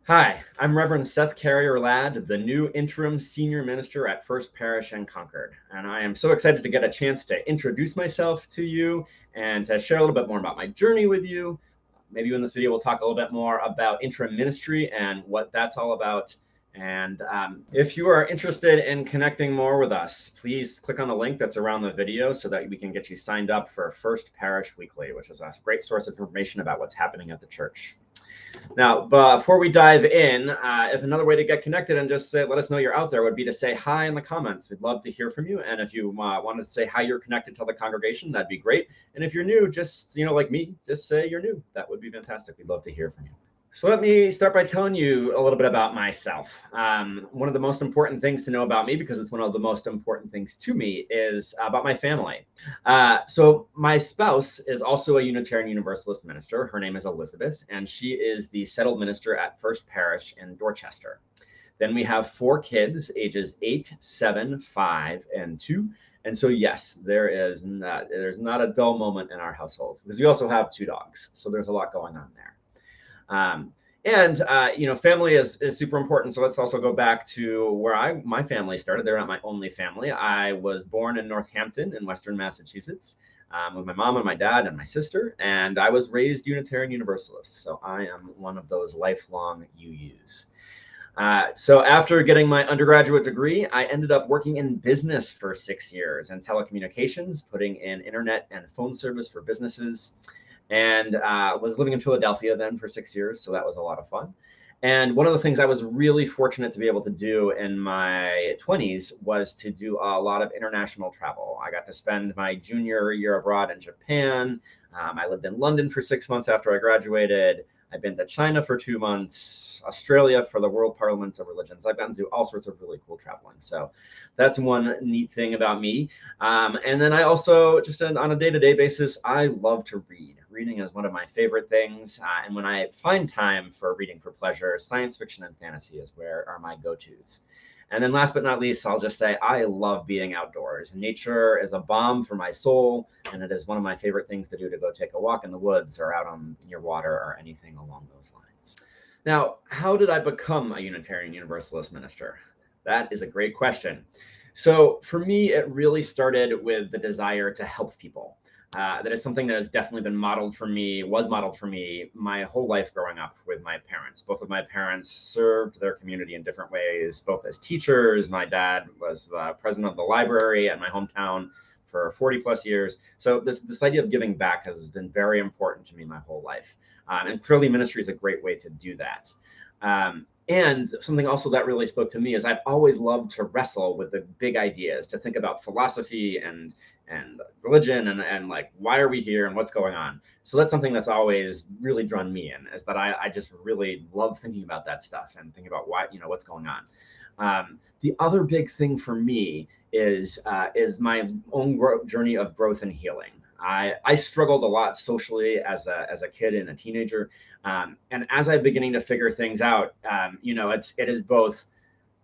Hi, I'm Reverend Seth Carrier-Ladd, the new interim senior minister at First Parish in Concord. And I am so excited to get a chance to introduce myself to you and to share a little bit more about my journey with you. Maybe in this video, we'll talk a little bit more about interim ministry and what that's all about. And if you are interested in connecting more with us, please click on the link that's around the video so that we can get you signed up for First Parish Weekly, which is a great source of information about what's happening at the church. Now, before we dive in, if another way to get connected and just let us know you're out there would be to say hi in the comments. We'd love to hear from you. And if you wanted to say how you're connected to the congregation, that'd be great. And if you're new, just, like me, just say you're new. That would be fantastic. We'd love to hear from you. So let me start by telling you a little bit about myself. One of the most important things to know about me, because it's one of the most important things to me, is about my family. So my spouse is also a Unitarian Universalist minister. Her name is Elizabeth, and she is the settled minister at First Parish in Dorchester. Then we have 4 kids, ages 8, 7, 5, and 2. And so, yes, there's not a dull moment in our household, because we also have 2 dogs. So there's a lot going on there. Family is super important. So let's also go back to where my family started. They're not my only family. I was born in Northampton in Western Massachusetts with my mom and my dad and my sister, and I was raised Unitarian Universalist. So I am one of those lifelong UUs. So after getting my undergraduate degree, I ended up working in business for 6 years in telecommunications, putting in internet and phone service for businesses. And was living in Philadelphia then for 6 years. So that was a lot of fun. And one of the things I was really fortunate to be able to do in my 20s was to do a lot of international travel. I got to spend my junior year abroad in Japan. I lived in London for 6 months after I graduated. I've been to China for 2 months, Australia for the World Parliaments of Religions. I've gotten to do all sorts of really cool traveling. So that's one neat thing about me. And then I also, just on a day-to-day basis, I love to read. Reading is one of my favorite things. And when I find time for reading for pleasure, science fiction and fantasy are my go-tos. And then last but not least, I'll just say I love being outdoors. Nature is a balm for my soul, and it is one of my favorite things to do, to go take a walk in the woods or out on near water or anything along those lines. Now, how did I become a Unitarian Universalist minister? That is a great question. So for me, it really started with the desire to help people. That is something that has definitely been was modeled for me my whole life growing up with my parents. Both of my parents served their community in different ways, both as teachers. My dad was president of the library at my hometown for 40 plus years. So this idea of giving back has been very important to me my whole life. And clearly ministry is a great way to do that. And something also that really spoke to me is I've always loved to wrestle with the big ideas, to think about philosophy and religion and like, why are we here and what's going on? So that's something that's always really drawn me in, is that I just really love thinking about that stuff and thinking about what's going on. The other big thing for me is my own journey of growth and healing. I struggled a lot socially as a kid and a teenager. And as I'm beginning to figure things out, it is both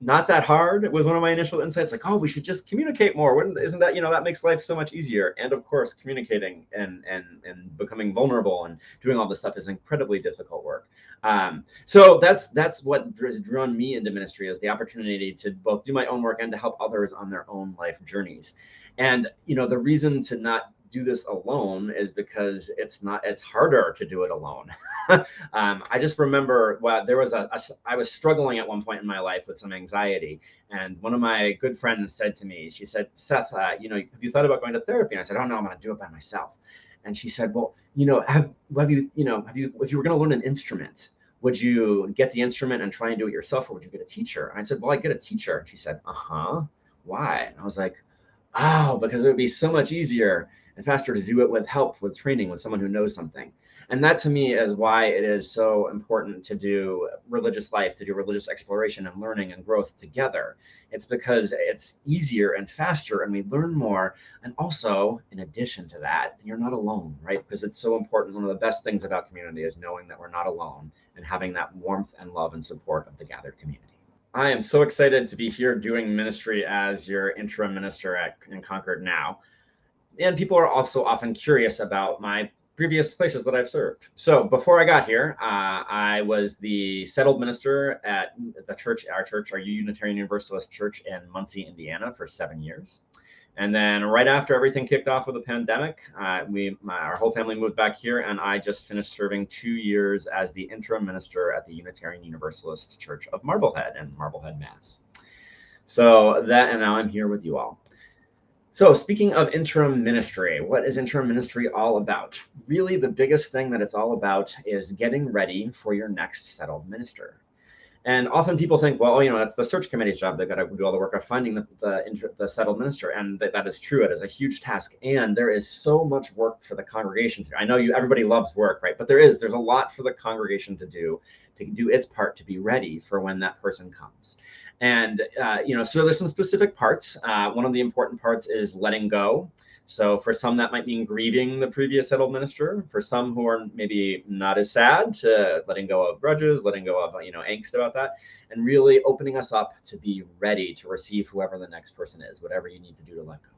not that hard. It was one of my initial insights, like, oh, we should just communicate more. Isn't that, that makes life so much easier. And of course, communicating and becoming vulnerable and doing all this stuff is incredibly difficult work. So that's what has drawn me into ministry, is the opportunity to both do my own work and to help others on their own life journeys. And, the reason to not do this alone is because it's harder to do it alone. I just remember I was struggling at one point in my life with some anxiety. And one of my good friends said to me, she said, Seth, have you thought about going to therapy? And I said, oh no, I'm going to do it by myself. And she said, well, if you were going to learn an instrument, would you get the instrument and try and do it yourself, or would you get a teacher? And I said, well, I'd get a teacher. And she said, why? And I was like, oh, because it would be so much easier and faster to do it with help, with training, with someone who knows something. And that to me is why it is so important to do religious life, to do religious exploration and learning and growth together. It's because it's easier and faster and we learn more. And also, in addition to that, you're not alone, right? Because it's so important. One of the best things about community is knowing that we're not alone and having that warmth and love and support of the gathered community. I am so excited to be here doing ministry as your interim minister in Concord now. And people are also often curious about my previous places that I've served. So before I got here, I was the settled minister at the church, our Unitarian Universalist church in Muncie, Indiana for 7 years. And then right after everything kicked off with the pandemic, our whole family moved back here, and I just finished serving 2 years as the interim minister at the Unitarian Universalist Church of Marblehead in Marblehead, Mass. So and now I'm here with you all. So speaking of interim ministry, what is interim ministry all about? Really, the biggest thing that it's all about is getting ready for your next settled minister. And often people think, well, that's the search committee's job. They've got to do all the work of finding the settled minister. And that is true. It is a huge task. And there is so much work for the congregation to do. I know everybody loves work, right? But there's a lot for the congregation to do its part to be ready for when that person comes. And, so there's some specific parts. One of the important parts is letting go. So for some, that might mean grieving the previous settled minister. For some who are maybe not as sad, to letting go of grudges, letting go of angst about that, and really opening us up to be ready to receive whoever the next person is, whatever you need to do to let go.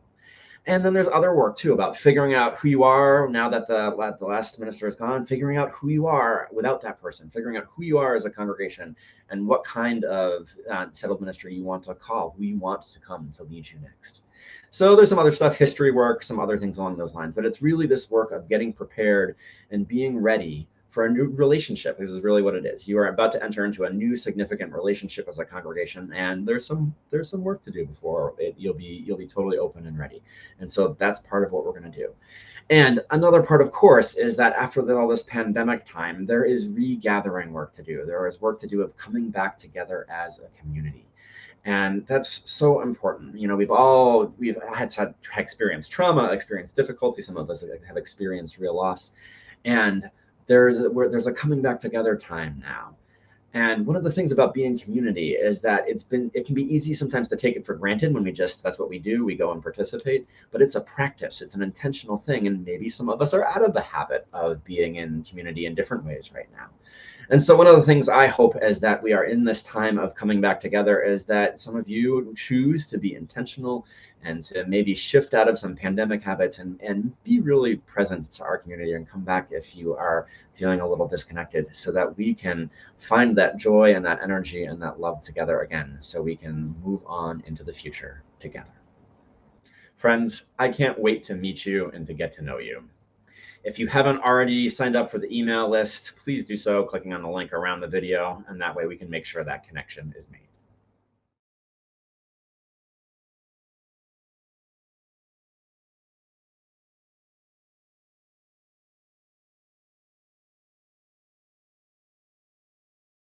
And then there's other work too about figuring out who you are now that the last minister is gone, figuring out who you are without that person, figuring out who you are as a congregation and what kind of settled ministry you want to call, who you want to come to lead you next. So there's some other stuff, history work, some other things along those lines, but it's really this work of getting prepared and being ready for a new relationship. This is really what it is. You are about to enter into a new significant relationship as a congregation, and there's some work to do before you'll be totally open and ready. And so that's part of what we're going to do. And another part, of course, is that after all this pandemic time, there is regathering work to do. There is work to do of coming back together as a community. And that's so important. We've had experienced trauma, experienced difficulty. Some of us have experienced real loss. And there's a coming back together time now. And one of the things about being community is that it can be easy sometimes to take it for granted when that's what we do. We go and participate, but it's a practice. It's an intentional thing. And maybe some of us are out of the habit of being in community in different ways right now. And so one of the things I hope is that we are in this time of coming back together is that some of you choose to be intentional and to maybe shift out of some pandemic habits and be really present to our community and come back if you are feeling a little disconnected, so that we can find that joy and that energy and that love together again, so we can move on into the future together. Friends, I can't wait to meet you and to get to know you. If you haven't already signed up for the email list, please do so, clicking on the link around the video, and that way we can make sure that connection is made.